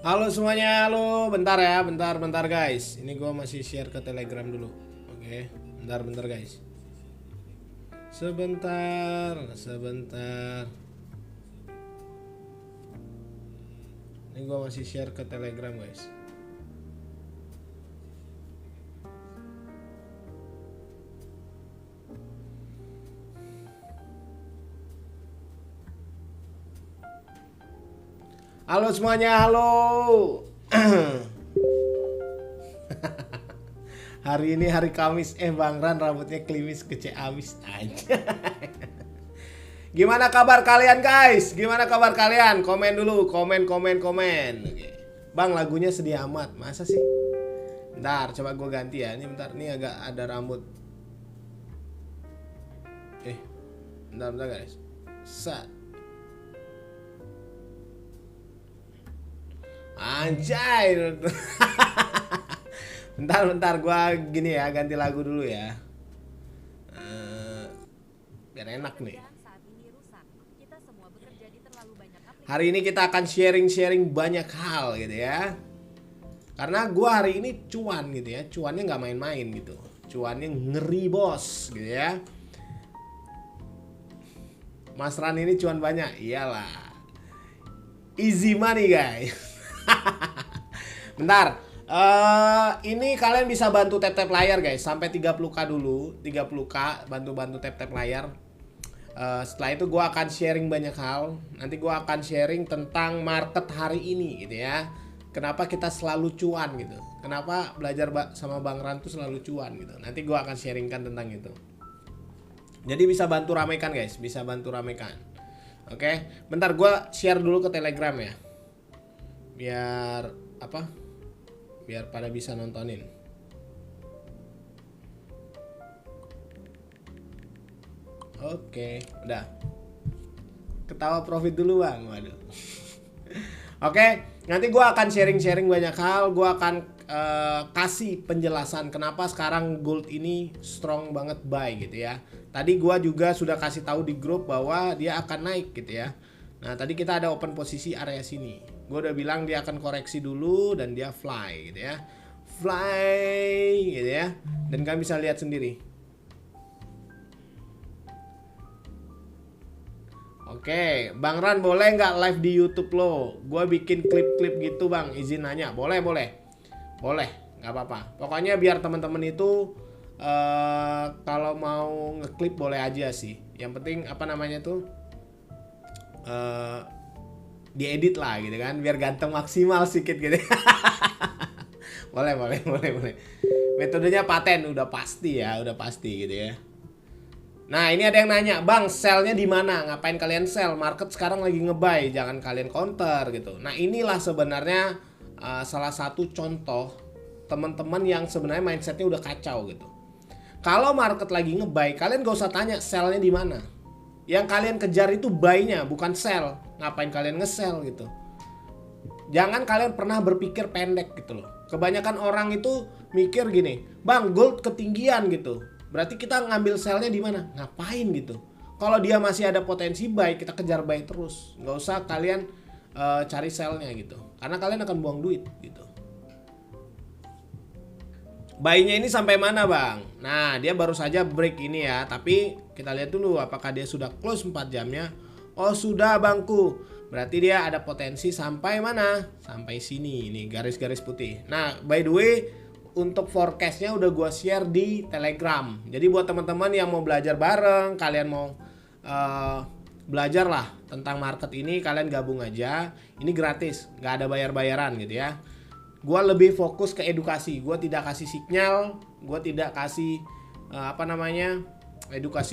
Halo semuanya, halo. Bentar ya, bentar guys. Ini gua masih share ke Telegram dulu. Oke, bentar guys. Sebentar. Ini gua masih share ke Telegram guys. Halo semuanya, halo. Hari ini hari Kamis, Bang Ran rambutnya klimis kece amis aja. Gimana kabar kalian guys? Gimana kabar kalian? Komen dulu, komen. Oke. Bang, lagunya sedih amat, masa sih? Bentar, coba gue ganti ya. Ini bentar, ini agak ada rambut. Bentar guys. Set. Anjay. Bentar gua gini ya, ganti lagu dulu ya. Biar enak nih. Hari ini kita akan sharing banyak hal gitu ya. Karena gua hari ini cuan gitu ya. Cuannya nggak main-main gitu. Cuannya ngeri bos gitu ya. Mas Ran ini cuan banyak. Iyalah. Easy money guys. Bentar. Ini kalian bisa bantu tap layar guys. Sampai 30k dulu. 30k bantu tap layar. Setelah itu gue akan sharing banyak hal. Nanti gue akan sharing tentang market hari ini gitu ya. Kenapa kita selalu cuan gitu. Kenapa belajar sama Bang Ran tuh selalu cuan gitu. Nanti gue akan sharingkan tentang itu. Jadi bisa bantu ramekan guys. Bisa bantu ramekan. Oke. Bentar gue share dulu ke Telegram ya. Biar pada bisa nontonin. Oke, udah. Ketawa profit dulu bang, waduh. Oke, nanti gue akan sharing banyak hal. Gue akan kasih penjelasan kenapa sekarang gold ini strong banget buy gitu ya. Tadi gue juga sudah kasih tahu di grup bahwa dia akan naik gitu ya. Nah tadi kita ada open posisi area sini. Gue udah bilang dia akan koreksi dulu dan dia fly gitu ya. Fly gitu ya. Dan kalian bisa lihat sendiri. Oke, Bang Ran boleh nggak live di YouTube lo? Gue bikin klip-klip gitu bang, izin nanya. Boleh, nggak apa-apa. Pokoknya biar teman-teman itu kalau mau ngeklip boleh aja sih. Yang penting apa namanya tuh? Diedit lah gitu kan, biar ganteng maksimal sedikit gitu. boleh. Metodenya paten, udah pasti gitu ya. Nah ini ada yang nanya, bang sell-nya di mana? Ngapain kalian sell? Market sekarang lagi nge-buy, jangan kalian counter gitu. Nah inilah sebenarnya salah satu contoh teman-teman yang sebenarnya mindsetnya udah kacau gitu. Kalau market lagi nge-buy, kalian gak usah tanya sell-nya di mana. Yang kalian kejar itu buy-nya, bukan sell. Ngapain kalian nge-sell gitu. Jangan kalian pernah berpikir pendek gitu loh. Kebanyakan orang itu mikir gini, bang gold ketinggian gitu. Berarti kita ngambil sell-nya di mana? Ngapain gitu. Kalau dia masih ada potensi buy, kita kejar buy terus. Nggak usah kalian cari sell-nya gitu. Karena kalian akan buang duit gitu. Buy-nya ini sampai mana bang? Nah dia baru saja break ini ya. Tapi kita lihat dulu apakah dia sudah close 4 jamnya. Oh sudah bangku. Berarti dia ada potensi sampai mana? Sampai sini. Ini garis-garis putih. Nah by the way untuk forecastnya udah gua share di Telegram. Jadi buat teman-teman yang mau belajar bareng, kalian mau belajar lah tentang market ini, kalian gabung aja. Ini gratis, nggak ada bayar-bayaran gitu ya. Gua lebih fokus ke edukasi. Gua tidak kasih sinyal, gua tidak kasih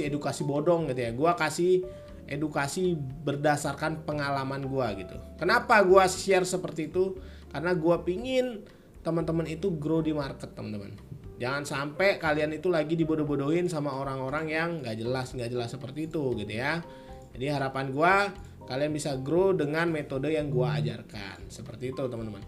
edukasi bodong gitu ya. Gua kasih edukasi berdasarkan pengalaman gua gitu. Kenapa gua share seperti itu? Karena gua pingin teman-teman itu grow di market teman-teman. Jangan sampai kalian itu lagi dibodoh-bodohin sama orang-orang yang nggak jelas seperti itu gitu ya. Jadi harapan gua kalian bisa grow dengan metode yang gua ajarkan. Seperti itu teman-teman.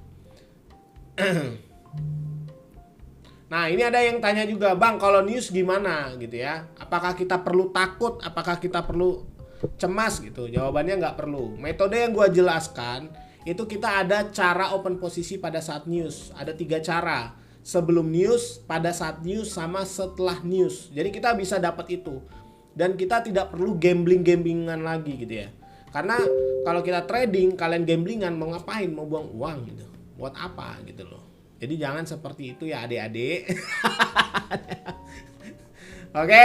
Nah ini ada yang tanya juga, bang kalau news gimana gitu ya. Apakah kita perlu takut? Apakah kita perlu cemas gitu? Jawabannya nggak perlu. Metode yang gua jelaskan itu kita ada cara open posisi pada saat news. Ada 3 cara. Sebelum news, pada saat news, sama setelah news. Jadi kita bisa dapat itu. Dan kita tidak perlu gambling-gamblingan lagi gitu ya. Karena kalau kita trading, kalian gamblingan mau ngapain? Mau buang uang gitu. Buat apa gitu loh. Jadi jangan seperti itu ya adik-adik. Oke.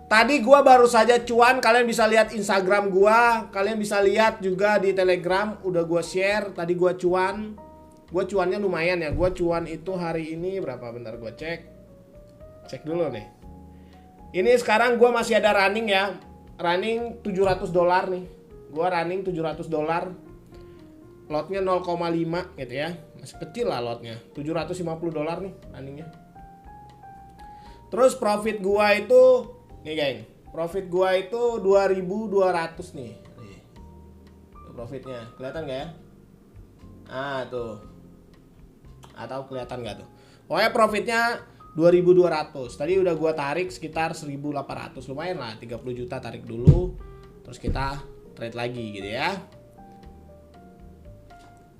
Tadi gua baru saja cuan, kalian bisa lihat Instagram gua, kalian bisa lihat juga di Telegram udah gua share. Tadi gua cuan. Gua cuannya lumayan ya. Gua cuan itu hari ini berapa? Bentar gua cek. Cek dulu nih. Ini sekarang gua masih ada running ya. Running $700 nih. Gua running $700. Lotnya 0,5 gitu ya. Masih kecil lah lotnya. $750 nih runningnya. Terus profit gua itu nih geng, profit gua itu 2.200 nih. Nih. Profitnya, kelihatan gak ya? Ah tuh. Atau kelihatan gak tuh? Pokoknya profitnya 2.200. Tadi udah gua tarik sekitar 1.800. Lumayan lah, 30 juta tarik dulu. Terus kita trade lagi gitu ya.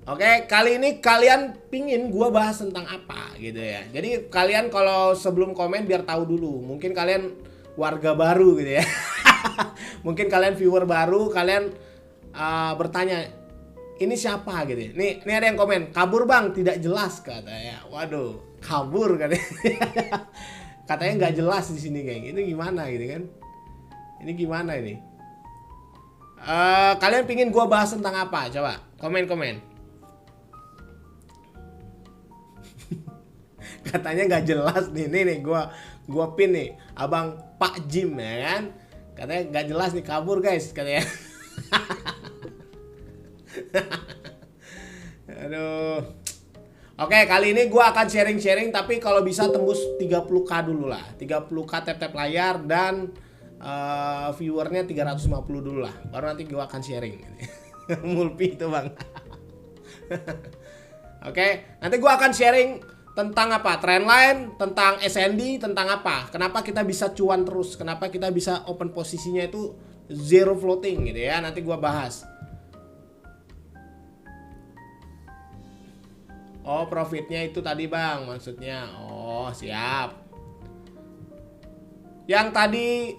Oke, kali ini kalian pingin gua bahas tentang apa gitu ya. Jadi kalian kalau sebelum komen biar tahu dulu. Mungkin kalian warga baru gitu ya. Mungkin kalian viewer baru, kalian bertanya, ini siapa gitu ya. Nih ada yang komen, kabur bang, tidak jelas katanya. Waduh, kabur katanya. Katanya nggak jelas di sini geng. Ini gimana gitu kan? Ini gimana ini? Kalian pingin gua bahas tentang apa? Coba komen. Katanya nggak jelas nih gua pin nih abang Pak Jim ya kan, katanya nggak jelas nih, kabur guys katanya. Aduh. Oke, kali ini gua akan sharing tapi kalau bisa tembus 30k dulu lah, 30k tap layar dan viewernya 350 dulu lah, baru nanti gua akan sharing. Mulpi itu bang. Oke, nanti gua akan sharing tentang apa? Trendline, tentang SND, tentang apa? Kenapa kita bisa cuan terus? Kenapa kita bisa open posisinya itu zero floating gitu ya? Nanti gua bahas. Oh, profitnya itu tadi bang, maksudnya. Oh, siap. Yang tadi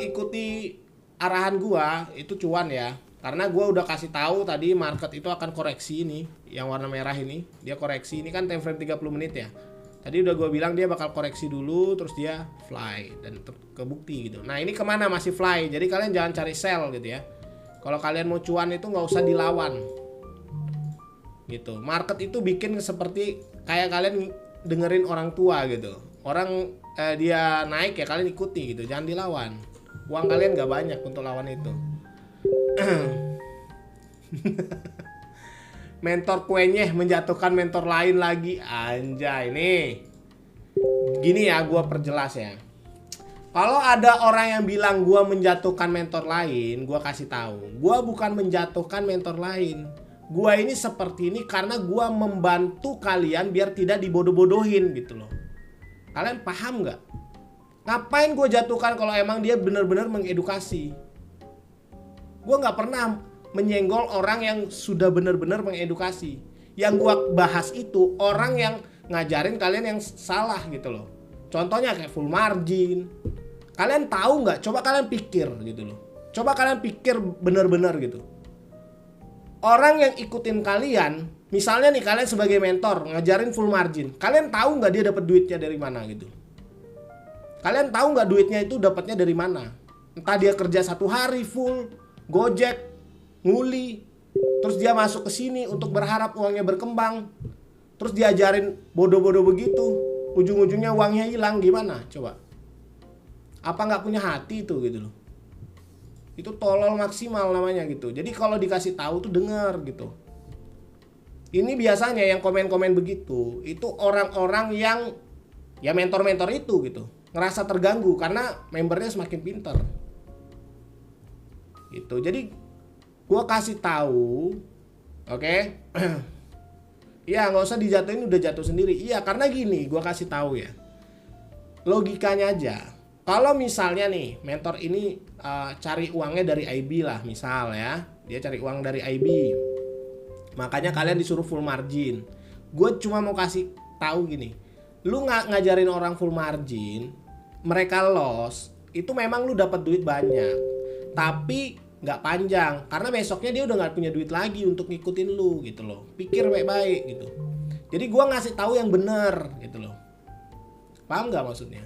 ikuti arahan gua itu cuan ya. Karena gue udah kasih tahu tadi market itu akan koreksi ini, yang warna merah ini, dia koreksi. Ini kan time frame 30 menit ya. Tadi udah gue bilang dia bakal koreksi dulu, terus dia fly dan kebukti gitu. Nah ini kemana masih fly, jadi kalian jangan cari sell gitu ya. Kalau kalian mau cuan itu nggak usah dilawan, gitu. Market itu bikin seperti kayak kalian dengerin orang tua gitu. Orang dia naik ya kalian ikuti gitu, jangan dilawan. Uang kalian nggak banyak untuk lawan itu. Mentor kuenya menjatuhkan mentor lain lagi, anjay nih. Gini ya, gua perjelas ya. Kalau ada orang yang bilang gua menjatuhkan mentor lain, gua kasih tahu, gua bukan menjatuhkan mentor lain. Gua ini seperti ini karena gua membantu kalian biar tidak dibodoh-bodohin gitu loh. Kalian paham nggak? Ngapain gua jatuhkan kalau emang dia benar-benar mengedukasi? Gue nggak pernah menyenggol orang yang sudah benar-benar mengedukasi. Yang gue bahas itu orang yang ngajarin kalian yang salah gitu loh. Contohnya kayak full margin. Kalian tahu nggak? Coba kalian pikir gitu loh. Coba kalian pikir benar-benar gitu. Orang yang ikutin kalian, misalnya nih kalian sebagai mentor ngajarin full margin. Kalian tahu nggak dia dapat duitnya dari mana gitu? Kalian tahu nggak duitnya itu dapatnya dari mana? Entah dia kerja 1 hari full, Gojek, nguli, terus dia masuk ke sini untuk berharap uangnya berkembang, terus diajarin bodoh-bodoh begitu, ujung-ujungnya uangnya hilang, gimana? Coba. Apa nggak punya hati itu gitu loh? Itu tolol maksimal namanya gitu. Jadi kalau dikasih tahu tuh denger gitu. Ini biasanya yang komen-komen begitu, itu orang-orang yang ya mentor-mentor itu gitu, ngerasa terganggu karena membernya semakin pinter. Gitu. Jadi gua kasih tahu, oke? Iya, nggak usah dijatuhin, udah jatuh sendiri. Iya, karena gini, gua kasih tahu ya. Logikanya aja. Kalau misalnya nih mentor ini cari uangnya dari IB lah, misal ya, dia cari uang dari IB. Makanya kalian disuruh full margin. Gue cuma mau kasih tahu gini, lu ngajarin orang full margin, mereka loss, itu memang lu dapat duit banyak, tapi nggak panjang, karena besoknya dia udah nggak punya duit lagi untuk ngikutin lu gitu loh. Pikir baik-baik gitu. Jadi gue ngasih tahu yang bener gitu loh. Paham nggak maksudnya?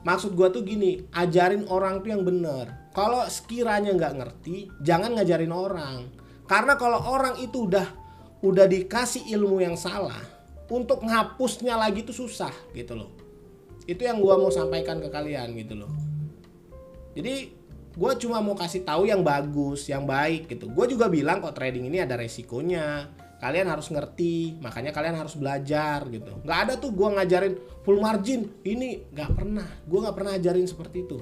Maksud gue tuh gini, ajarin orang tuh yang bener. Kalau sekiranya nggak ngerti, jangan ngajarin orang. Karena kalau orang itu udah dikasih ilmu yang salah, untuk ngapusnya lagi tuh susah gitu loh. Itu yang gue mau sampaikan ke kalian gitu loh. Jadi gue cuma mau kasih tahu yang bagus, yang baik gitu. Gue juga bilang kok trading ini ada resikonya. Kalian harus ngerti, makanya kalian harus belajar gitu. Nggak ada tuh gue ngajarin full margin, ini nggak pernah. Gue nggak pernah ajarin seperti itu.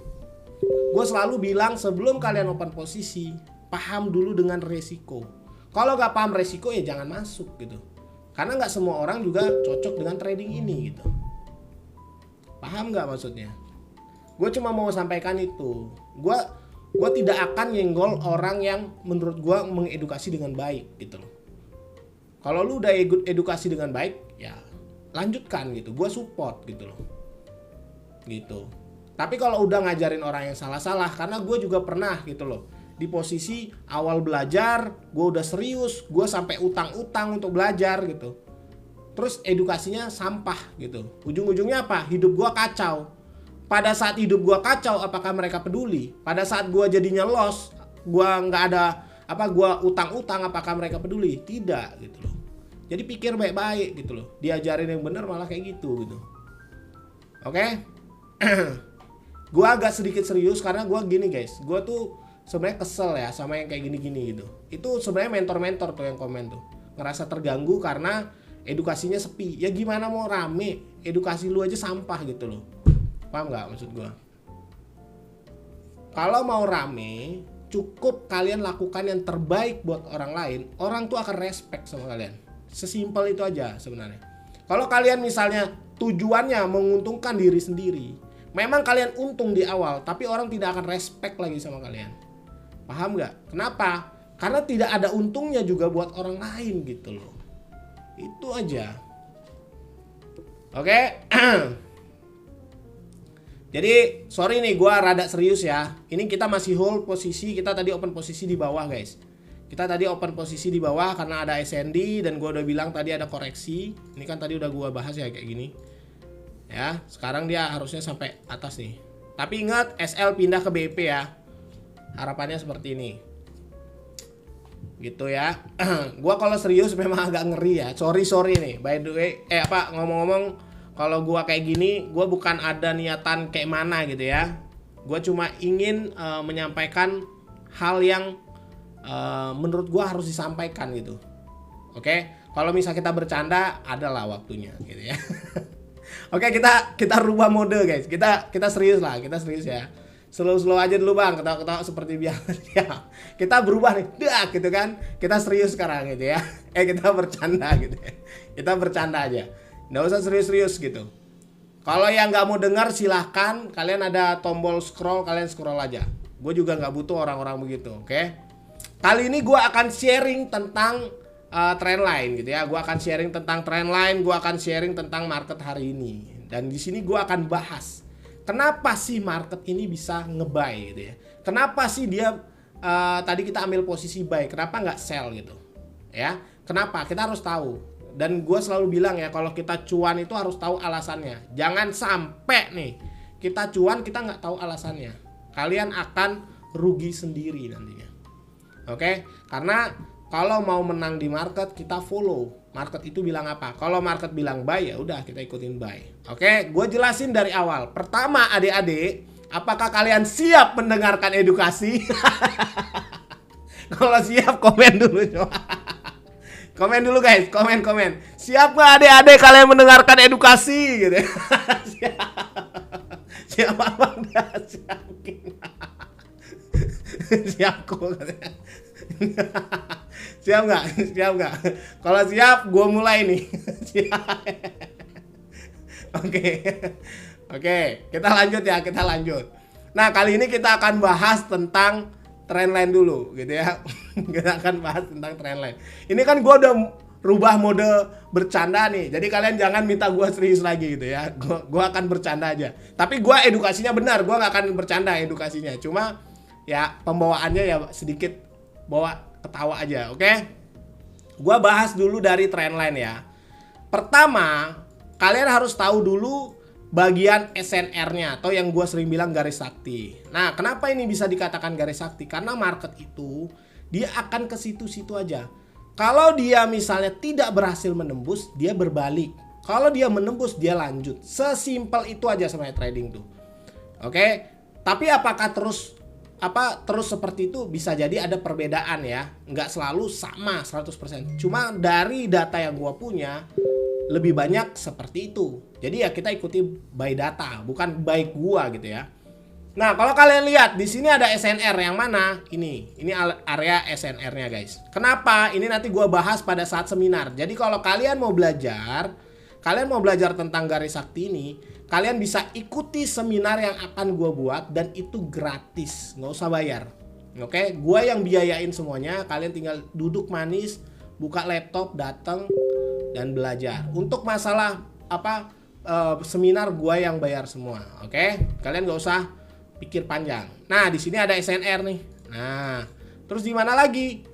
Gue selalu bilang sebelum kalian open posisi, paham dulu dengan resiko. Kalau nggak paham resiko ya jangan masuk gitu. Karena nggak semua orang juga cocok dengan trading ini gitu. Paham nggak maksudnya? Gue cuma mau sampaikan itu. Gue tidak akan nyenggol orang yang menurut gue mengedukasi dengan baik gitu loh. Kalau lu udah edukasi dengan baik, ya lanjutkan gitu. Gue support gitu loh. Gitu. Tapi kalau udah ngajarin orang yang salah-salah, karena gue juga pernah gitu loh. Di posisi awal belajar, gue udah serius, gue sampai utang-utang untuk belajar gitu. Terus edukasinya sampah gitu. Ujung-ujungnya apa? Hidup gue kacau. Pada saat hidup gue kacau, apakah mereka peduli? Pada saat gue jadinya loss, gue nggak ada gue utang-utang, apakah mereka peduli? Tidak gitu loh. Jadi pikir baik-baik gitu loh. Diajarin yang benar malah kayak gitu. Oke? Gue agak sedikit serius karena gue gini guys. Gue tuh sebenarnya kesel ya sama yang kayak gini-gini gitu. Itu sebenarnya mentor-mentor tuh yang komen tuh. Ngerasa terganggu karena edukasinya sepi. Ya gimana mau rame? Edukasi lu aja sampah gitu loh. Paham gak maksud gue? Kalau mau rame, cukup kalian lakukan yang terbaik buat orang lain. Orang tuh akan respect sama kalian. Sesimpel itu aja sebenarnya. Kalau kalian misalnya tujuannya menguntungkan diri sendiri, memang kalian untung di awal, tapi orang tidak akan respect lagi sama kalian. Paham nggak? Kenapa? Karena tidak ada untungnya juga buat orang lain gitu loh. Itu aja. Oke? Jadi sorry nih, gue rada serius ya. Ini kita masih hold posisi, kita tadi open posisi di bawah guys. Kita tadi open posisi di bawah karena ada SND dan gue udah bilang tadi ada koreksi. Ini kan tadi udah gue bahas ya kayak gini. Ya, sekarang dia harusnya sampai atas nih. Tapi ingat SL pindah ke BP ya. Harapannya seperti ini. Gitu ya. Gue kalau serius memang agak ngeri ya. Sorry nih. By the way, ngomong-ngomong, kalau gue kayak gini, gue bukan ada niatan kayak mana gitu ya. Gue cuma ingin menyampaikan hal yang menurut gue harus disampaikan gitu. Oke, kalau misal kita bercanda, adalah waktunya gitu ya. Oke, kita rubah mode guys. Kita serius lah, kita serius ya. Slow aja dulu bang, ketawa-ketawa seperti biasa ya. Kita berubah nih, gitu kan. Kita serius sekarang gitu ya. Kita bercanda gitu ya. Kita bercanda aja. Nggak usah serius-serius gitu. Kalau yang nggak mau dengar silahkan, kalian ada tombol scroll, kalian scroll aja. Gue juga nggak butuh orang-orang begitu, oke? Kali ini gue akan sharing tentang trendline gitu ya. Gue akan sharing tentang trendline, gue akan sharing tentang market hari ini. Dan di sini gue akan bahas kenapa sih market ini bisa nge-buy gitu ya. Kenapa sih dia tadi kita ambil posisi buy, kenapa nggak sell gitu ya. Kenapa? Kita harus tahu. Dan gue selalu bilang ya, kalau kita cuan itu harus tahu alasannya. Jangan sampai nih kita cuan kita nggak tahu alasannya. Kalian akan rugi sendiri nantinya. Oke? Karena kalau mau menang di market, kita follow. Market itu bilang apa? Kalau market bilang buy, ya udah kita ikutin buy. Oke? Gue jelasin dari awal. Pertama, adik-adik, apakah kalian siap mendengarkan edukasi? Kalau siap, komen dulu coba. Komen dulu guys, komen. Siap nggak adik-adik kalian mendengarkan edukasi gitu? Siap apa enggak? Siap kok. Siap nggak? Kalau siap, gue mulai nih. Oke, kita lanjut ya, Nah, kali ini kita akan bahas tentang trendline dulu gitu ya. Kita akan bahas tentang trendline. Ini kan gue udah rubah mode bercanda nih. Jadi kalian jangan minta gue serius lagi gitu ya. Gue akan bercanda aja. Tapi gue edukasinya benar. Gue nggak akan bercanda edukasinya. Cuma ya pembawaannya ya sedikit bawa ketawa aja. Oke? Gue bahas dulu dari trendline ya. Pertama, kalian harus tahu dulu bagian SNR-nya atau yang gue sering bilang garis sakti. Nah, kenapa ini bisa dikatakan garis sakti? Karena market itu dia akan ke situ-situ aja. Kalau dia misalnya tidak berhasil menembus, dia berbalik. Kalau dia menembus, dia lanjut. Sesimpel itu aja sebenarnya trading tuh. Oke? Tapi apakah terus seperti itu? Bisa jadi ada perbedaan ya. Nggak selalu sama 100%. Cuma dari data yang gue punya, lebih banyak seperti itu. Jadi ya kita ikuti by data, bukan by gua gitu ya. Nah, kalau kalian lihat di sini ada SNR yang mana? Ini area SNR-nya, guys. Kenapa? Ini nanti gua bahas pada saat seminar. Jadi kalau kalian mau belajar tentang garis sakti ini, kalian bisa ikuti seminar yang akan gua buat dan itu gratis, nggak usah bayar. Oke, gua yang biayain semuanya, kalian tinggal duduk manis, buka laptop, datang dan belajar. Untuk masalah seminar gua yang bayar semua. Oke? Kalian gak usah pikir panjang. Nah, di sini ada SNR nih. Nah, terus di mana lagi?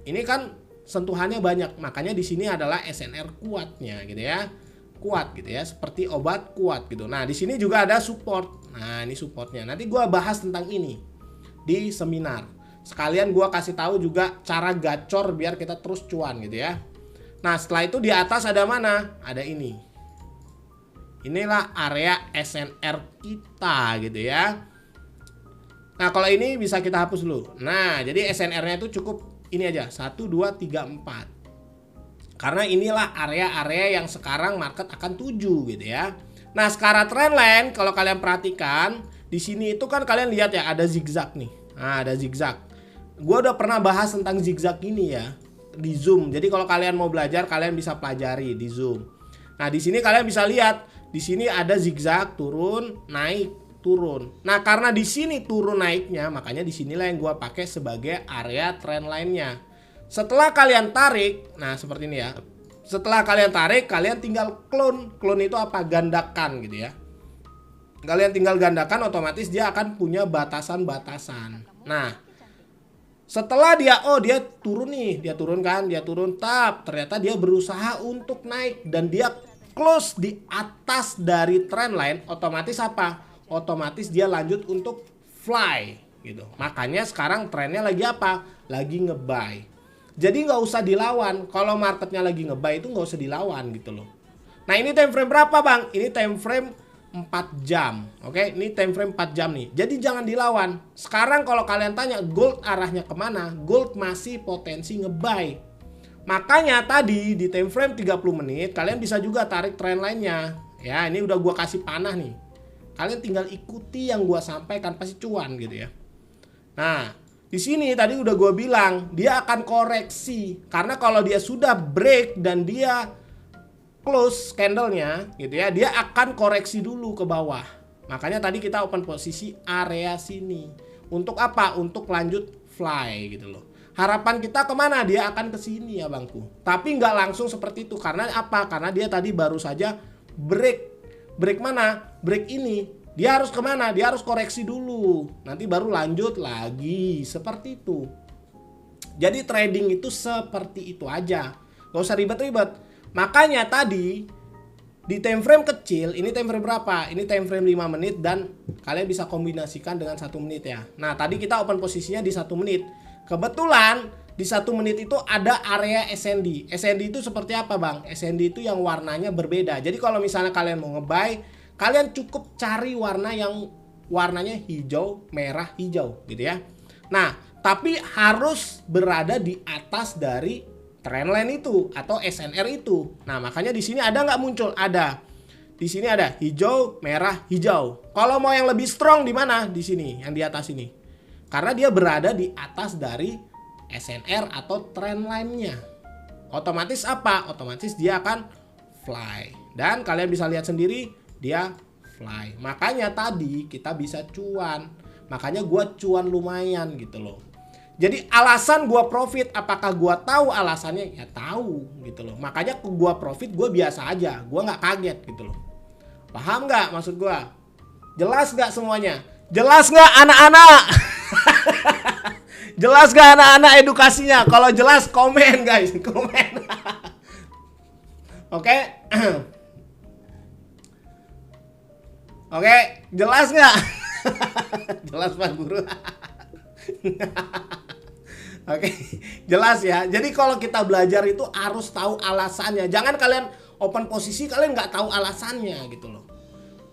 Ini kan sentuhannya banyak. Makanya di sini adalah SNR kuatnya gitu ya. Kuat gitu ya, seperti obat kuat gitu. Nah, di sini juga ada support. Nah, ini supportnya. Nanti gua bahas tentang ini di seminar. Sekalian gua kasih tahu juga cara gacor biar kita terus cuan gitu ya. Nah, setelah itu di atas ada mana? Ada ini. Inilah area SNR kita gitu ya. Nah, kalau ini bisa kita hapus dulu. Nah, jadi SNR-nya itu cukup ini aja. 1, 2, 3, 4. Karena inilah area-area yang sekarang market akan tuju gitu ya. Nah, sekarang trendline kalau kalian perhatikan, di sini itu kan kalian lihat ya ada zigzag nih. Nah, ada zigzag. Gua udah pernah bahas tentang zigzag ini ya di Zoom. Jadi kalau kalian mau belajar, kalian bisa pelajari di Zoom. Nah, di sini kalian bisa lihat, di sini ada zigzag turun, naik, turun. Nah, karena di sini turun naiknya, makanya di sinilah yang gua pakai sebagai area trendline-nya. Setelah kalian tarik, nah seperti ini ya. Setelah kalian tarik, kalian tinggal clone. Clone itu apa? Gandakan gitu ya. Kalian tinggal gandakan, otomatis dia akan punya batasan-batasan. Nah, setelah dia turun nih, dia turun, ternyata dia berusaha untuk naik dan dia close di atas dari trendline, otomatis apa? Otomatis dia lanjut untuk fly gitu. Makanya sekarang trennya lagi apa? Lagi nge-buy. Jadi nggak usah dilawan. Kalau marketnya lagi nge-buy itu nggak usah dilawan gitu loh. Nah, ini time frame berapa, Bang? Ini time frame 4 jam. Oke, ini time frame 4 jam nih. Jadi jangan dilawan. Sekarang kalau kalian tanya gold arahnya kemana, gold masih potensi nge-buy. Makanya tadi di time frame 30 menit kalian bisa juga tarik trend lainnya. Ya, ini udah gua kasih panah nih. Kalian tinggal ikuti yang gua sampaikan, pasti cuan gitu ya. Nah, di sini tadi udah gua bilang dia akan koreksi. Karena kalau dia sudah break dan dia close candlenya gitu ya, dia akan koreksi dulu ke bawah. Makanya tadi kita open posisi area sini. Untuk apa? Untuk lanjut fly gitu loh. Harapan kita kemana? Dia akan ke sini ya bangku. Tapi nggak langsung seperti itu. Karena apa? Karena dia tadi baru saja break. Break mana? Break ini. Dia harus kemana? Dia harus koreksi dulu. Nanti baru lanjut lagi. Seperti itu. Jadi trading itu seperti itu aja. Gak usah ribet-ribet. Makanya tadi di time frame kecil, ini time frame berapa? Ini time frame 5 menit dan kalian bisa kombinasikan dengan 1 menit ya. Nah, tadi kita open posisinya di 1 menit. Kebetulan di 1 menit itu ada area SND. SND itu seperti apa, Bang? SND itu yang warnanya berbeda. Jadi kalau misalnya kalian mau nge-buy, kalian cukup cari warna yang warnanya hijau, merah, hijau gitu ya. Nah, tapi harus berada di atas dari trendline itu atau SNR itu. Nah, makanya di sini ada nggak muncul? Ada. Di sini ada hijau, merah, hijau. Kalau mau yang lebih strong di mana? Di sini, yang di atas ini. Karena dia berada di atas dari SNR atau trendline-nya. Otomatis apa? Otomatis dia akan fly. Dan kalian bisa lihat sendiri dia fly. Makanya tadi kita bisa cuan. Makanya gua cuan lumayan gitu loh. Jadi alasan gua profit, apakah gua tahu alasannya? Ya tahu gitu loh. Makanya gua profit gua biasa aja, gua nggak kaget gitu loh. Paham nggak maksud gua? Jelas nggak semuanya? Jelas nggak anak-anak? Jelas nggak anak-anak edukasinya? Kalau jelas komen guys, komen. Oke. Oke, jelas nggak? Jelas Pak Guru. Oke, jelas ya. Jadi kalau kita belajar itu harus tahu alasannya. Jangan kalian open posisi kalian nggak tahu alasannya gitu loh.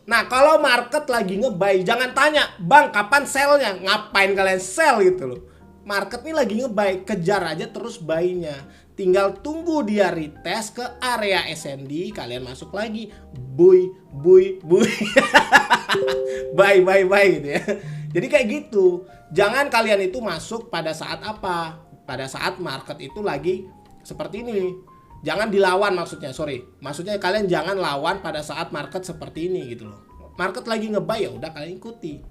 Nah, kalau market lagi nge-buy, jangan tanya, "Bang, kapan sell-nya?" Ngapain kalian sell gitu loh. Market ini lagi nge-buy, kejar aja terus buy-nya. Tinggal tunggu dia retest ke area SND, kalian masuk lagi. Buy. Buy gitu ya. Jadi kayak gitu. Jangan kalian itu masuk pada saat apa? Pada saat market itu lagi seperti ini. Jangan dilawan maksudnya, sorry. Maksudnya kalian jangan lawan pada saat market seperti ini gitu loh. Market lagi nge-buy ya udah kalian ikuti.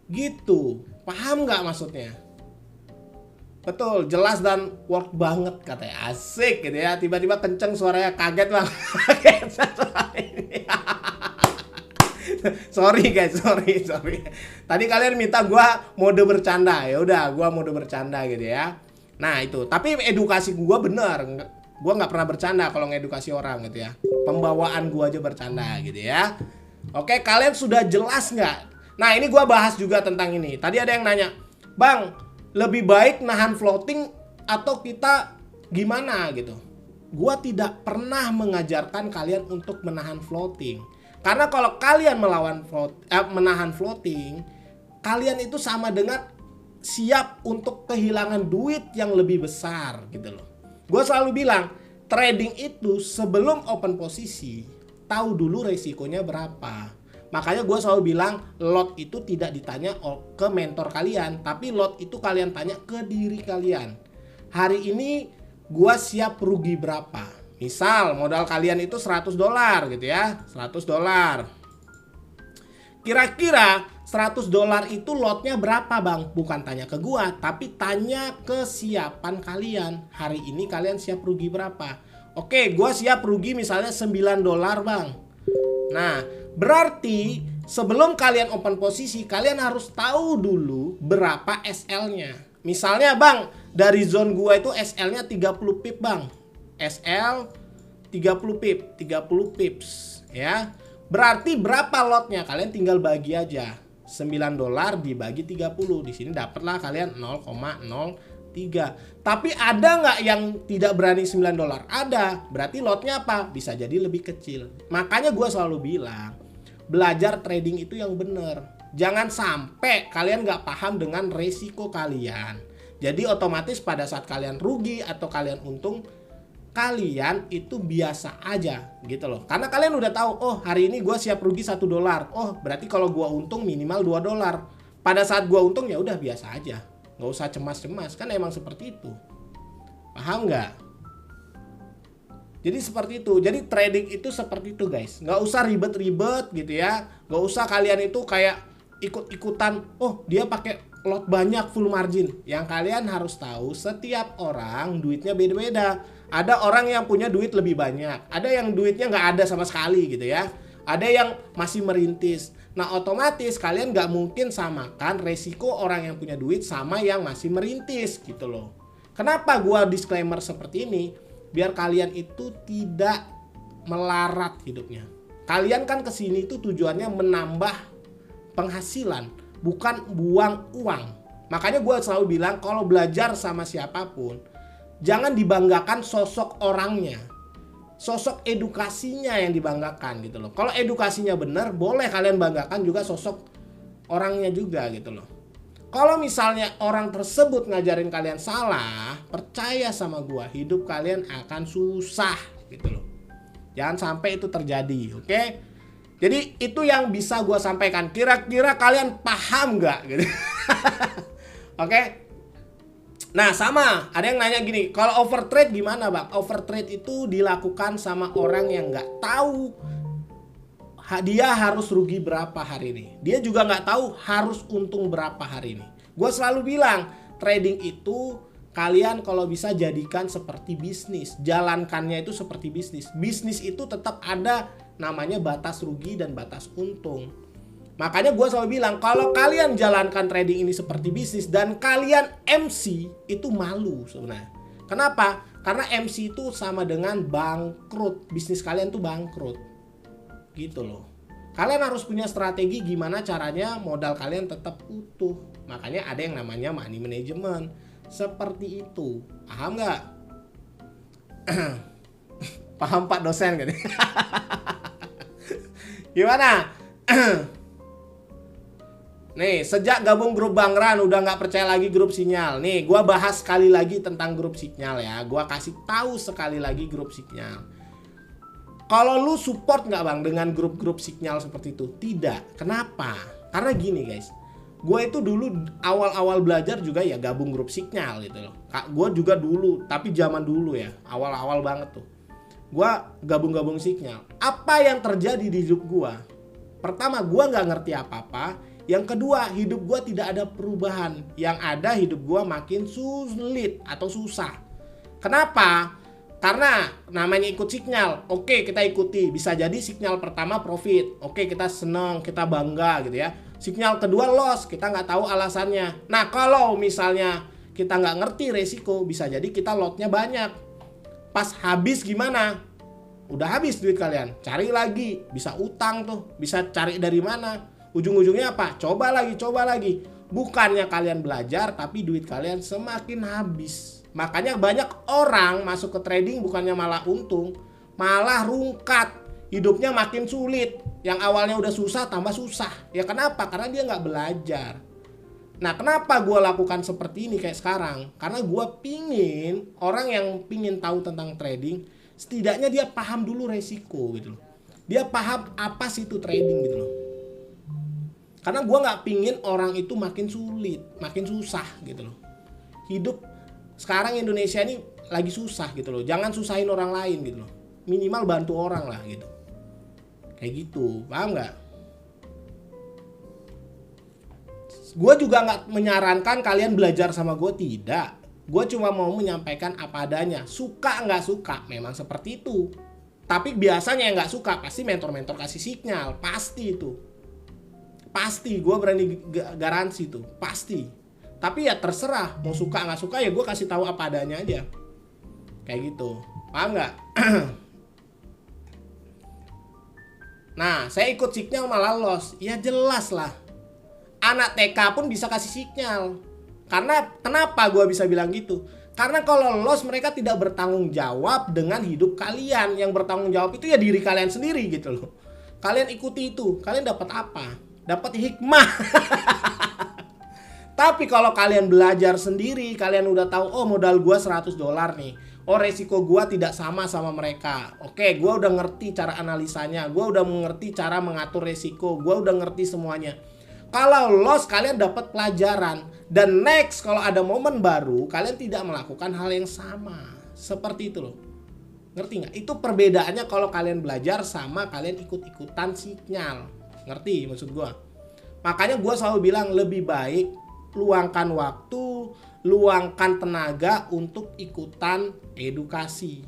Gitu. Paham nggak maksudnya? Betul, jelas dan work banget katanya. Asik gitu ya. Tiba-tiba kenceng suaranya, kaget bang. Sorry guys, sorry. Tadi kalian minta gua mode bercanda, ya udah gua mode bercanda gitu ya. Nah itu, tapi edukasi gua bener. Gua nggak pernah bercanda kalau ngedukasi orang gitu ya. Pembawaan gua aja bercanda gitu ya. Oke, kalian sudah jelas nggak? Nah ini gua bahas juga tentang ini. Tadi ada yang nanya, "Bang, lebih baik nahan floating atau kita gimana gitu?" Gua tidak pernah mengajarkan kalian untuk menahan floating. Karena kalau kalian menahan floating, kalian itu sama dengan siap untuk kehilangan duit yang lebih besar gitu loh. Gua selalu bilang, trading itu sebelum open posisi, tahu dulu resikonya berapa. Makanya gue selalu bilang lot itu tidak ditanya ke mentor kalian, tapi lot itu kalian tanya ke diri kalian. Hari ini gue siap rugi berapa? Misal modal kalian itu $100 gitu ya, $100. Kira-kira $100 itu lotnya berapa bang? Bukan tanya ke gue, tapi tanya kesiapan kalian. Hari ini kalian siap rugi berapa? Oke, gue siap rugi misalnya $9 bang. Nah, berarti sebelum kalian open posisi, kalian harus tahu dulu berapa SL-nya. Misalnya bang, dari zone gua itu SL-nya 30 pip bang. SL 30 pips ya. Berarti berapa lotnya? Kalian tinggal bagi aja. $9 dibagi 30. Di sini dapatlah kalian 0,03. Tapi ada nggak yang tidak berani $9? Ada. Berarti lotnya apa? Bisa jadi lebih kecil. Makanya gue selalu bilang, belajar trading itu yang benar. Jangan sampai kalian nggak paham dengan resiko kalian. Jadi otomatis pada saat kalian rugi atau kalian untung, kalian itu biasa aja gitu loh. Karena kalian udah tahu, oh hari ini gue siap rugi $1. Oh berarti kalau gue untung minimal $2. Pada saat gue untung ya udah biasa aja. Nggak usah cemas-cemas, kan emang seperti itu. Paham nggak? Jadi seperti itu. Jadi trading itu seperti itu guys. Nggak usah ribet-ribet gitu ya. Nggak usah kalian itu kayak ikut-ikutan. Oh dia pakai lot banyak full margin. Yang kalian harus tahu setiap orang duitnya beda-beda. Ada orang yang punya duit lebih banyak. Ada yang duitnya nggak ada sama sekali gitu ya. Ada yang masih merintis. Nah otomatis kalian nggak mungkin samakan resiko orang yang punya duit sama yang masih merintis gitu loh. Kenapa gua disclaimer seperti ini? Biar kalian itu tidak melarat hidupnya. Kalian kan kesini itu tujuannya menambah penghasilan, bukan buang uang. Makanya gua selalu bilang kalau belajar sama siapapun, jangan dibanggakan sosok orangnya. Sosok edukasinya yang dibanggakan gitu loh. Kalau edukasinya benar, boleh kalian banggakan juga sosok orangnya juga gitu loh. Kalau misalnya orang tersebut ngajarin kalian salah, percaya sama gua, hidup kalian akan susah gitu loh. Jangan sampai itu terjadi, oke? Jadi itu yang bisa gua sampaikan. Kira-kira kalian paham nggak gitu? Oke? Nah sama, ada yang nanya gini, kalau overtrade gimana bang? Overtrade itu dilakukan sama orang yang nggak tahu dia harus rugi berapa hari ini. Dia juga nggak tahu harus untung berapa hari ini. Gue selalu bilang, trading itu kalian kalau bisa jadikan seperti bisnis. Jalankannya itu seperti bisnis. Bisnis itu tetap ada namanya batas rugi dan batas untung. Makanya gue selalu bilang kalau kalian jalankan trading ini seperti bisnis dan kalian MC itu malu sebenarnya. Kenapa? Karena MC itu sama dengan bangkrut. Bisnis kalian tuh bangkrut. Gitu loh. Kalian harus punya strategi gimana caranya modal kalian tetap utuh. Makanya ada yang namanya money management. Seperti itu. Paham nggak? Paham Pak dosen kan? Gimana? Nih, sejak gabung grup Bang Ran udah nggak percaya lagi grup Sinyal. Nih, gua bahas sekali lagi tentang grup Sinyal ya. Gua kasih tahu sekali lagi grup Sinyal. Kalau lu support nggak Bang dengan grup-grup Sinyal seperti itu? Tidak. Kenapa? Karena gini guys. Gue itu dulu awal-awal belajar juga ya gabung grup Sinyal gitu loh. Gue juga dulu, tapi zaman dulu ya. Awal-awal banget tuh. Gue gabung-gabung Sinyal. Apa yang terjadi di hidup gue? Pertama, gue nggak ngerti apa-apa. Yang kedua, hidup gue tidak ada perubahan. Yang ada hidup gue makin sulit atau susah. Kenapa? Karena namanya ikut Sinyal. Oke, kita ikuti. Bisa jadi Sinyal pertama profit. Oke, kita seneng, kita bangga gitu ya. Sinyal kedua loss, kita nggak tahu alasannya. Nah, kalau misalnya kita nggak ngerti resiko, bisa jadi kita lotnya banyak. Pas habis gimana? Udah habis duit kalian. Cari lagi. Bisa utang tuh. Bisa cari dari mana? Ujung-ujungnya apa? Coba lagi. Bukannya kalian belajar, tapi duit kalian semakin habis. Makanya banyak orang masuk ke trading bukannya malah untung, malah rungkat. Hidupnya makin sulit. Yang awalnya udah susah tambah susah. Ya kenapa? Karena dia nggak belajar. Nah, kenapa gue lakukan seperti ini kayak sekarang? Karena gue pingin orang yang pingin tahu tentang trading, setidaknya dia paham dulu resiko gitu loh. Dia paham apa sih itu trading gitu loh. Karena gue nggak pingin orang itu makin sulit, makin susah gitu loh. Hidup sekarang Indonesia ini lagi susah gitu loh. Jangan susahin orang lain gitu loh. Minimal bantu orang lah gitu. Kayak gitu, paham nggak? Gue juga nggak menyarankan kalian belajar sama gue, tidak. Gue cuma mau menyampaikan apa adanya. Suka nggak suka, memang seperti itu. Tapi biasanya yang nggak suka pasti mentor-mentor kasih sinyal, pasti itu. Pasti, gue berani garansi tuh, pasti. Tapi ya terserah, mau suka nggak suka ya gue kasih tahu apa adanya aja. Kayak gitu, paham nggak? Nah, saya ikut sinyal malah loss. Ya jelas lah. Anak TK pun bisa kasih sinyal. Karena kenapa gue bisa bilang gitu? Karena kalau loss mereka tidak bertanggung jawab dengan hidup kalian. Yang bertanggung jawab itu ya diri kalian sendiri gitu loh. Kalian ikuti itu, kalian dapat apa? Dapat hikmah. Tapi kalau kalian belajar sendiri, kalian udah tahu, oh modal gua $100 nih. Oh resiko gua tidak sama mereka. Oke, gua udah ngerti cara analisanya. Gua udah mengerti cara mengatur resiko. Gua udah ngerti semuanya. Kalau loss kalian dapat pelajaran. Dan next kalau ada momen baru, kalian tidak melakukan hal yang sama. Seperti itu loh. Ngerti nggak? Itu perbedaannya kalau kalian belajar sama kalian ikut-ikutan sinyal. Ngerti maksud gue? Makanya gue selalu bilang lebih baik luangkan waktu, luangkan tenaga untuk ikutan edukasi.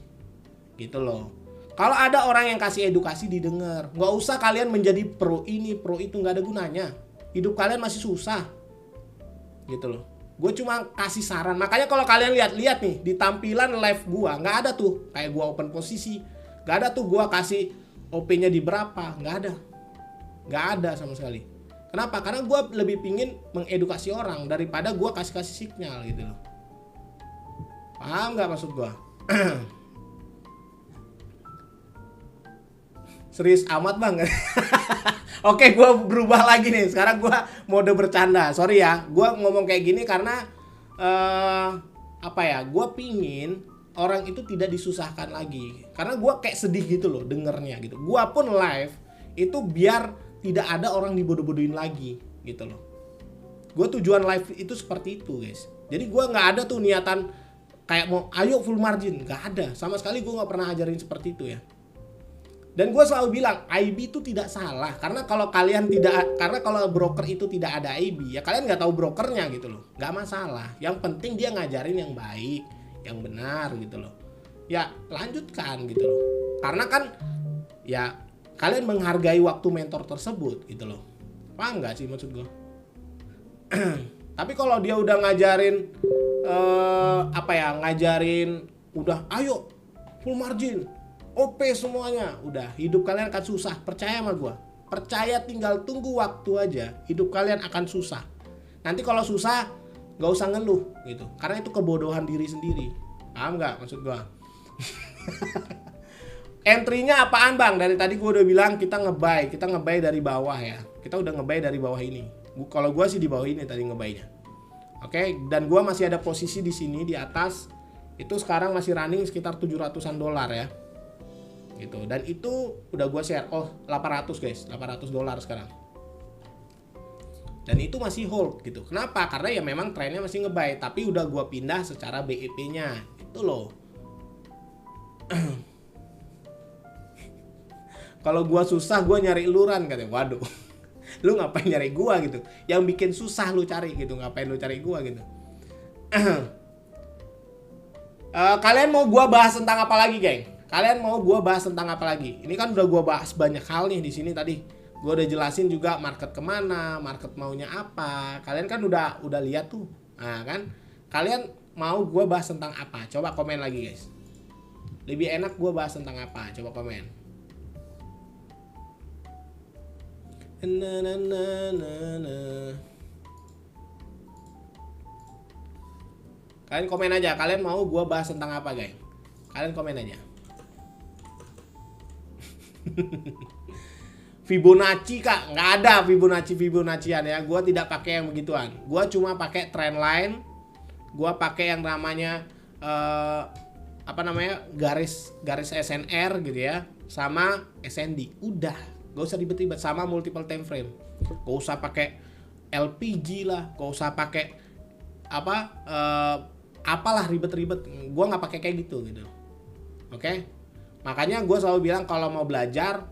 Gitu loh. Kalau ada orang yang kasih edukasi didengar. Nggak usah kalian menjadi pro ini, pro itu, nggak ada gunanya. Hidup kalian masih susah. Gitu loh. Gue cuma kasih saran. Makanya kalau kalian lihat nih di tampilan live gue, nggak ada tuh kayak gue open posisi. Nggak ada tuh gue kasih OP-nya di berapa. Nggak ada sama sekali. Kenapa? Karena gue lebih pingin mengedukasi orang daripada gue kasih sinyal gitu loh. Paham nggak maksud gue? Serius amat bang. Oke, gue berubah lagi nih. Sekarang gue mode bercanda. Sorry ya, gue ngomong kayak gini karena gue pingin orang itu tidak disusahkan lagi. Karena gue kayak sedih gitu loh dengernya gitu. Gue pun live itu biar tidak ada orang dibodoh-bodohin lagi gitu loh. Gue tujuan live itu seperti itu guys. Jadi gue nggak ada tuh niatan kayak mau ayo full margin, nggak ada. Sama sekali gue nggak pernah ajarin seperti itu ya. Dan gue selalu bilang IB itu tidak salah, karena kalau broker itu tidak ada IB ya kalian nggak tahu brokernya gitu loh, nggak masalah. Yang penting dia ngajarin yang baik, yang benar gitu loh. Ya lanjutkan gitu loh, karena kan ya kalian menghargai waktu mentor tersebut gitu loh. Paham nggak sih maksud gue? Tapi kalau dia udah ngajarin ngajarin udah ayo full margin OP semuanya, udah hidup kalian akan susah. Percaya sama gue, percaya, tinggal tunggu waktu aja, hidup kalian akan susah. Nanti kalau susah gak usah ngeluh gitu, karena itu kebodohan diri sendiri. Paham gak maksud gue? Entry-nya apaan bang? Dari tadi gue udah bilang kita nge-buy dari bawah ya. Kita udah nge-buy dari bawah ini. Kalau gue sih di bawah ini tadi nge-buy-nya. Oke, dan gue masih ada posisi di sini di atas. Itu sekarang masih running sekitar $700-an ya. Gitu. Dan itu udah gue share. Oh, 800 guys, $800 sekarang. Dan itu masih hold gitu. Kenapa? Karena ya memang trennya masih nge-buy, tapi udah gue pindah secara BEP-nya. Itu loh. Kalau gue susah gue nyari iluran katanya. Waduh. Lu ngapain nyari gue gitu? Yang bikin susah lu cari gitu. Ngapain lu cari gue gitu? Kalian mau gue bahas tentang apa lagi, geng? Kalian mau gue bahas tentang apa lagi? Ini kan udah gue bahas banyak hal nih di sini tadi. Gue udah jelasin juga market kemana, market maunya apa. Kalian kan udah lihat tuh. Nah kan, kalian mau gue bahas tentang apa? Coba komen lagi guys. Lebih enak gue bahas tentang apa? Coba komen. Kalian komen aja. Kalian mau gue bahas tentang apa, guys? Kalian komen aja. Fibonacci kak, nggak ada Fibonaccian ya. Gua tidak pakai yang begituan. Gua cuma pakai trendline. Gua pakai yang namanya garis SNR gitu ya, sama SND. Udah, gak usah ribet-ribet, sama multiple time frame. Gak usah pakai LPG lah, gak usah pakai apalah ribet-ribet. Gua nggak pakai kayak gitu. Oke? Makanya gue selalu bilang kalau mau belajar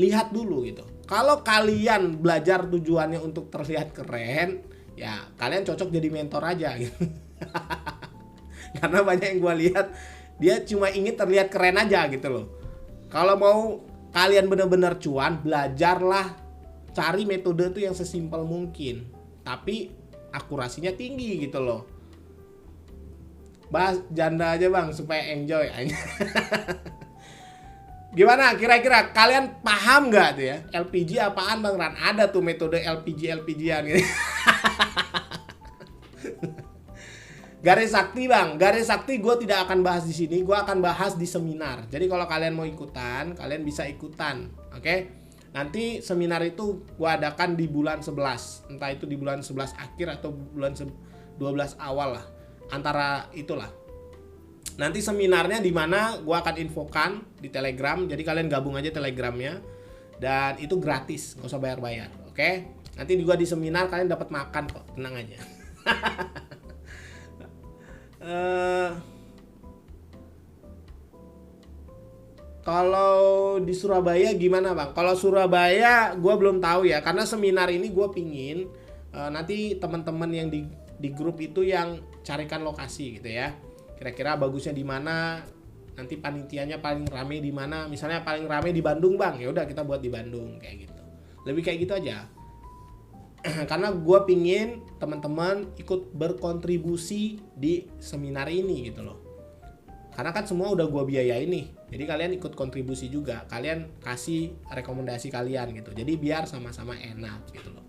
lihat dulu gitu. Kalau kalian belajar tujuannya untuk terlihat keren, ya kalian cocok jadi mentor aja gitu. Karena banyak yang gue lihat dia cuma ingin terlihat keren aja gitu loh. Kalau mau kalian benar-benar cuan, belajarlah, cari metode itu yang sesimpel mungkin, tapi akurasinya tinggi gitu loh. Bahas janda aja bang supaya enjoy aja. Gimana kira-kira kalian paham nggak tuh ya LPG apaan bang Ran? Ada tuh metode LPG-an gitu. Garis sakti bang, garis sakti gue tidak akan bahas di sini, gue akan bahas di seminar. Jadi kalau kalian mau ikutan, kalian bisa ikutan, oke? Nanti seminar itu gue adakan di bulan 11, entah itu di bulan 11 akhir atau bulan 12 awal lah. Antara itulah. Nanti seminarnya di mana gue akan infokan di Telegram. Jadi kalian gabung aja Telegramnya. Dan itu gratis, gak usah bayar-bayar. Oke? Nanti juga di seminar kalian dapat makan kok, tenang aja. Kalau di Surabaya gimana bang? Kalau Surabaya gue belum tahu ya. Karena seminar ini gue pingin nanti teman-teman yang di grup itu yang carikan lokasi gitu ya. Kira-kira bagusnya di mana? Nanti panitianya paling rame di mana? Misalnya paling rame di Bandung bang, ya udah kita buat di Bandung kayak gitu. Lebih kayak gitu aja. Karena gue pingin teman-teman ikut berkontribusi di seminar ini gitu loh. Karena kan semua udah gue biayain nih. Jadi kalian ikut kontribusi juga. Kalian kasih rekomendasi kalian gitu. Jadi biar sama-sama enak gitu loh.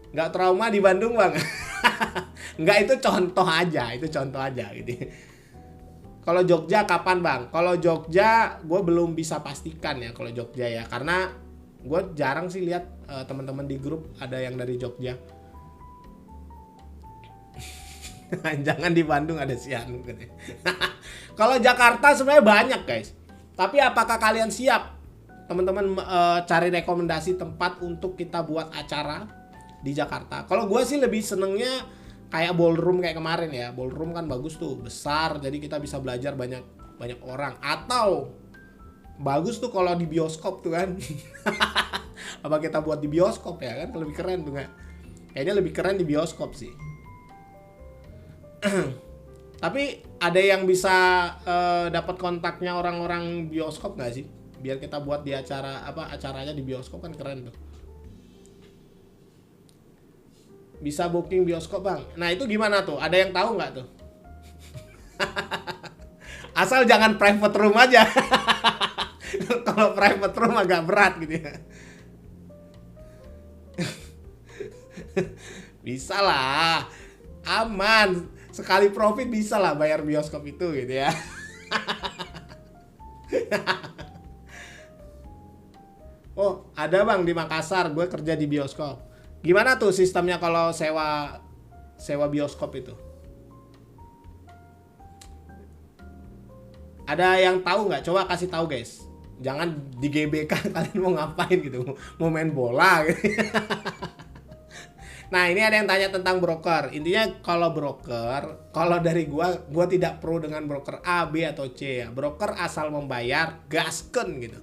Nggak trauma di Bandung bang. Nggak, itu contoh aja gitu. Kalau Jogja kapan bang? Kalau Jogja gue belum bisa pastikan ya kalau Jogja ya, karena gue jarang sih lihat teman-teman di grup ada yang dari Jogja. Jangan di Bandung ada si Anu. Kalau Jakarta sebenarnya banyak guys, tapi apakah kalian siap teman-teman cari rekomendasi tempat untuk kita buat acara di Jakarta? Kalau gue sih lebih senengnya kayak ballroom kayak kemarin ya. Ballroom kan bagus tuh, besar, jadi kita bisa belajar banyak orang. Atau bagus tuh kalau di bioskop tuh kan. Apa kita buat di bioskop ya kan, lebih keren tuh nggak? Kayaknya lebih keren di bioskop sih. Tapi ada yang bisa dapat kontaknya orang-orang bioskop nggak sih? Biar kita buat di acaranya di bioskop kan keren tuh. Bisa booking bioskop bang. Nah itu gimana tuh? Ada yang tahu nggak tuh? Asal jangan private room aja. Kalau private room agak berat gitu ya. Bisa lah, aman. Sekali profit bisa lah bayar bioskop itu gitu ya. Oh ada bang di Makassar, gue kerja di bioskop. Gimana tuh sistemnya kalau sewa bioskop itu? Ada yang tahu nggak? Coba kasih tahu guys. Jangan di GBK kalian mau ngapain gitu, mau main bola gitu. Nah ini ada yang tanya tentang broker. Intinya kalau broker, kalau dari gua tidak pro dengan broker A, B atau C ya. Broker asal membayar, gasken gitu.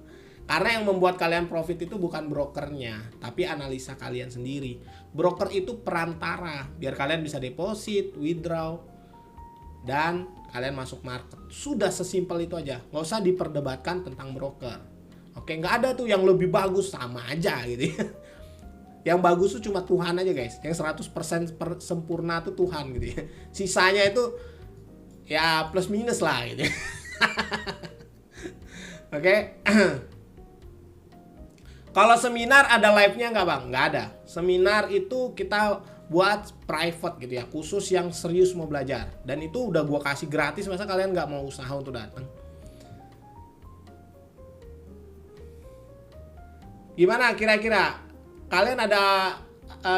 Karena yang membuat kalian profit itu bukan brokernya, tapi analisa kalian sendiri. Broker itu perantara, biar kalian bisa deposit, withdraw, dan kalian masuk market. Sudah sesimpel itu aja. Nggak usah diperdebatkan tentang broker. Oke, nggak ada tuh yang lebih bagus, sama aja gitu ya. Yang bagus tuh cuma Tuhan aja guys. Yang 100% sempurna tuh Tuhan gitu ya. Sisanya itu ya plus minus lah gitu ya. Oke. Kalau seminar ada live-nya nggak bang? Nggak ada. Seminar itu kita buat private gitu ya. Khusus yang serius mau belajar. Dan itu udah gua kasih gratis. Masa kalian nggak mau usaha untuk datang? Gimana kira-kira? Kalian ada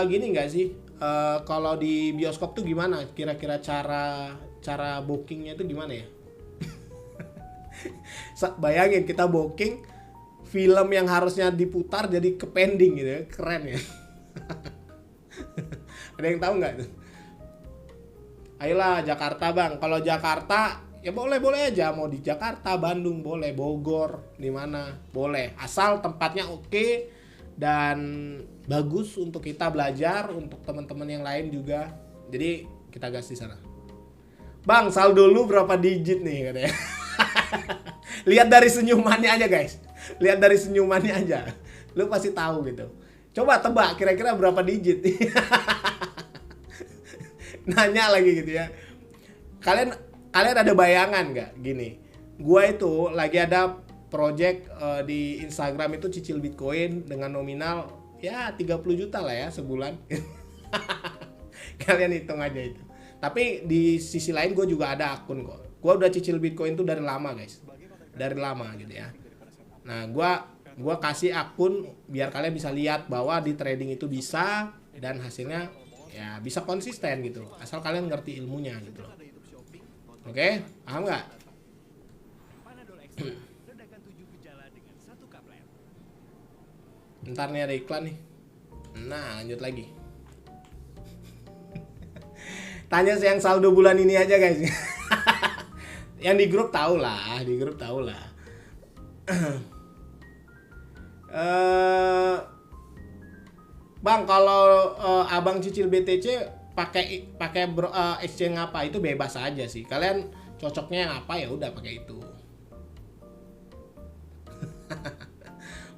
gini nggak sih? Kalau di bioskop tuh gimana? Kira-kira cara bookingnya itu gimana ya? Bayangin kita booking film yang harusnya diputar jadi ke pending gitu ya. Keren ya. Ada yang tahu nggak tuh? Ayolah Jakarta bang. Kalau Jakarta ya boleh aja, mau di Jakarta, Bandung boleh, Bogor, di mana boleh. Asal tempatnya oke dan bagus untuk kita belajar, untuk teman-teman yang lain juga. Jadi kita gas di sana. Bang, saldo lu berapa digit nih katanya. Lihat dari senyumannya aja guys. Lihat dari senyumannya aja. Lu pasti tahu gitu. Coba tebak kira-kira berapa digit. Nanya lagi gitu ya. Kalian ada bayangan nggak gini? Gua itu lagi ada project di Instagram itu cicil Bitcoin dengan nominal ya 30 juta lah ya sebulan. Kalian hitung aja itu. Tapi di sisi lain gue juga ada akun kok. Gue udah cicil Bitcoin itu dari lama guys. Dari lama gitu ya. Nah gue kasih akun biar kalian bisa lihat bahwa di trading itu bisa dan hasilnya ya bisa konsisten gitu. Asal kalian ngerti ilmunya gitu loh. Oke, paham nggak? Ntar nih ada iklan nih. Nah lanjut lagi. Tanya yang saldo bulan ini aja guys. Yang di grup tahu lah, Bang kalau abang cicil BTC pakai exchange apa itu bebas aja sih. Kalian cocoknya yang apa ya udah pakai itu.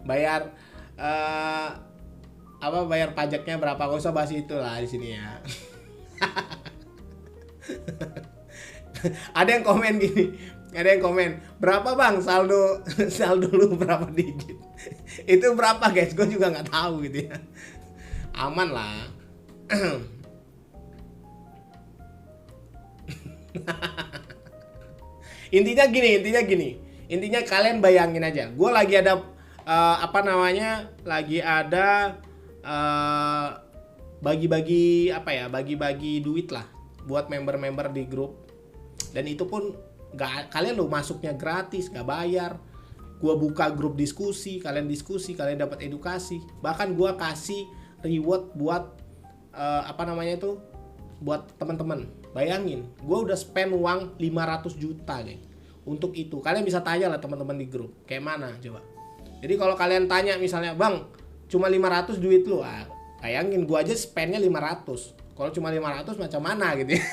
Bayar bayar pajaknya berapa? Gak usah bahas itu lah di sini ya. Ada yang komen berapa bang saldo lu berapa digit? Itu berapa guys? Gue juga nggak tahu gitu ya. Aman lah. Intinya gini. Intinya kalian bayangin aja. Gue lagi ada lagi ada bagi-bagi duit lah buat member-member di grup. Dan itu pun kalian lo masuknya gratis, gak bayar. Gua buka grup diskusi, kalian dapat edukasi. Bahkan gua kasih reward buat buat teman-teman. Bayangin, gue udah spend uang 500 juta geng untuk itu. Kalian bisa tanya lah teman-teman di grup, kayak mana coba. Jadi kalau kalian tanya misalnya, bang cuma 500 duit lu, bayangin gue aja spendnya 500. Kalau cuma 500 macam mana gitu ya.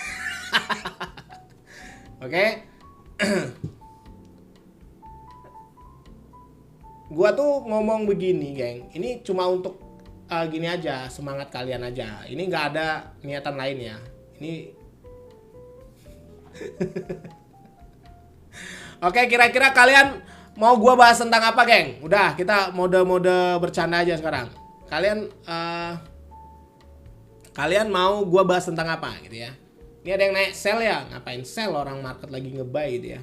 Oke. Gua tuh ngomong begini geng, ini cuma untuk gini aja, semangat kalian aja. Ini nggak ada niatan lain ya. Ini Oke, kira-kira kalian mau gua bahas tentang apa geng? Udah, kita mode-mode bercanda aja sekarang. Kalian mau gua bahas tentang apa gitu ya? Ini ada yang naik sell ya, ngapain sell, orang market lagi nge-buy gitu ya.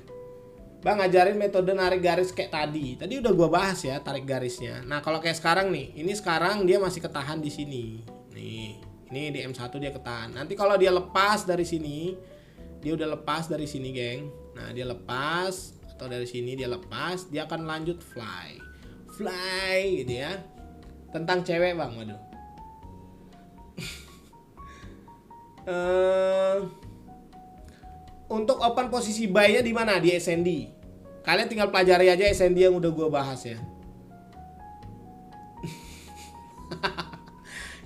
Bang ngajarin metode narik garis kayak tadi. Tadi udah gua bahas ya tarik garisnya. Nah, kalau kayak sekarang nih, ini sekarang dia masih ketahan di sini. Nih, ini di M1 dia ketahan. Nanti kalau dia lepas dari sini, dia udah lepas dari sini, geng. Nah, dia lepas atau dari sini dia lepas, dia akan lanjut fly. Fly gitu ya. Tentang cewek, Bang. Waduh. Untuk open posisi buy-nya di mana? Di SND. Kalian tinggal pelajari aja SND yang udah gue bahas ya.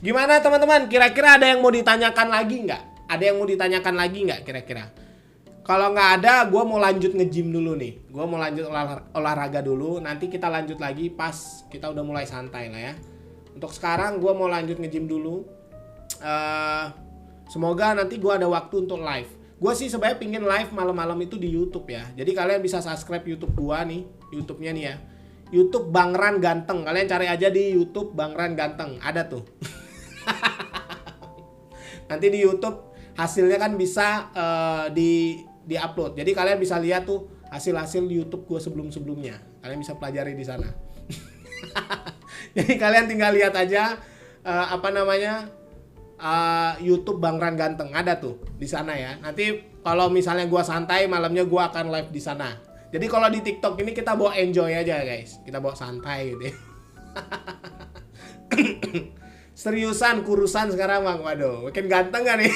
Gimana teman-teman? Kira-kira ada yang mau ditanyakan lagi nggak? Ada yang mau ditanyakan lagi nggak kira-kira? Kalau nggak ada, gue mau lanjut nge-gym dulu nih. Gue mau lanjut olahraga dulu. Nanti kita lanjut lagi pas kita udah mulai santai lah ya. Untuk sekarang gue mau lanjut nge-gym dulu. Semoga nanti gue ada waktu untuk live. Gue sih sebenarnya pingin live malam-malam itu di YouTube ya. Jadi kalian bisa subscribe YouTube gue nih, YouTube-nya nih ya. YouTube Bang Ran Ganteng. Kalian cari aja di YouTube Bang Ran Ganteng. Ada tuh. Nanti di YouTube hasilnya kan bisa di-upload. Jadi kalian bisa lihat tuh hasil-hasil YouTube gue sebelum-sebelumnya. Kalian bisa pelajari di sana. Jadi kalian tinggal lihat aja YouTube Bang Ran Ganteng, ada tuh di sana ya. Nanti kalau misalnya gua santai malamnya gua akan live di sana. Jadi kalau di TikTok ini kita bawa enjoy aja guys, kita bawa santai gitu ya. Seriusan kurusan sekarang Bang, waduh, makin ganteng kan nih.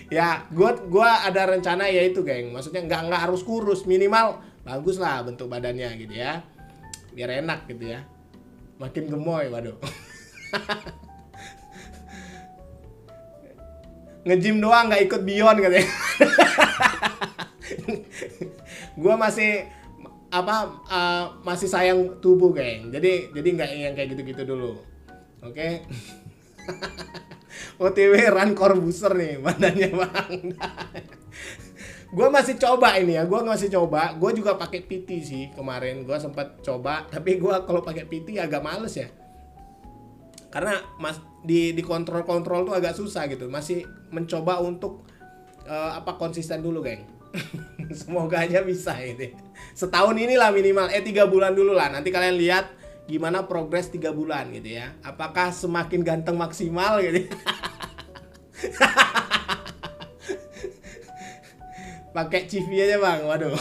Ya, gua ada rencana ya itu geng, maksudnya nggak harus kurus, minimal bagus lah bentuk badannya gitu ya, biar enak gitu ya. Makin gemoy, waduh. Nge-gym doang nggak ikut Beyond katanya. Gua masih masih sayang tubuh geng. Jadi nggak yang kayak gitu-gitu dulu. Oke. OTW Run Corbuzier nih badannya Bang. Gue masih coba ini ya, gue juga pakai PT sih kemarin, gue sempat coba, tapi gue kalau pakai PT agak males ya, karena di kontrol tuh agak susah gitu, masih mencoba untuk konsisten dulu geng. Semoga aja bisa ini, setahun inilah minimal, 3 bulan dulu lah, nanti kalian lihat gimana progres 3 bulan gitu ya, apakah semakin ganteng maksimal gitu. Pakai CV aja Bang, waduh.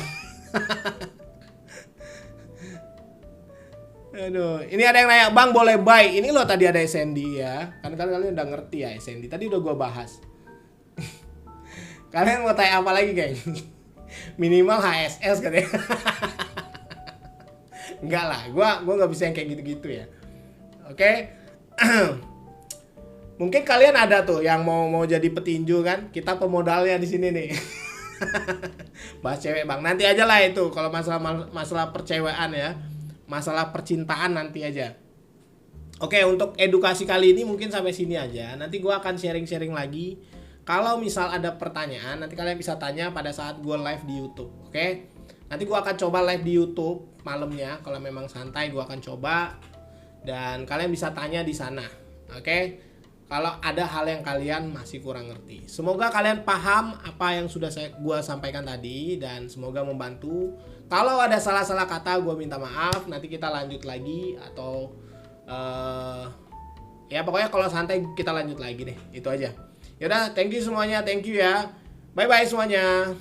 Aduh, ini ada yang nanya, Bang boleh buy? Ini loh tadi ada SND ya. Kan kalian udah ngerti ya SND. Tadi udah gua bahas. Kalian mau tanya apa lagi geng? Minimal HSS katanya. Enggak lah, gua nggak bisa yang kayak gitu-gitu ya. Oke. Mungkin kalian ada tuh yang mau jadi petinju kan? Kita pemodalnya di sini nih. Bahas cewek Bang, nanti aja lah itu kalau masalah percewaan ya, masalah percintaan nanti aja. Oke, untuk edukasi kali ini mungkin sampai sini aja. Nanti gue akan sharing-sharing lagi. Kalau misal ada pertanyaan, nanti kalian bisa tanya pada saat gue live di YouTube. Oke, nanti gue akan coba live di YouTube malamnya. Kalau memang santai gue akan coba, dan kalian bisa tanya di sana. Oke, kalau ada hal yang kalian masih kurang ngerti. Semoga kalian paham apa yang sudah gue sampaikan tadi, dan semoga membantu. Kalau ada salah-salah kata gue minta maaf. Nanti kita lanjut lagi, atau ya pokoknya kalau santai kita lanjut lagi deh. Itu aja. Yaudah, thank you semuanya, thank you ya. Bye bye semuanya.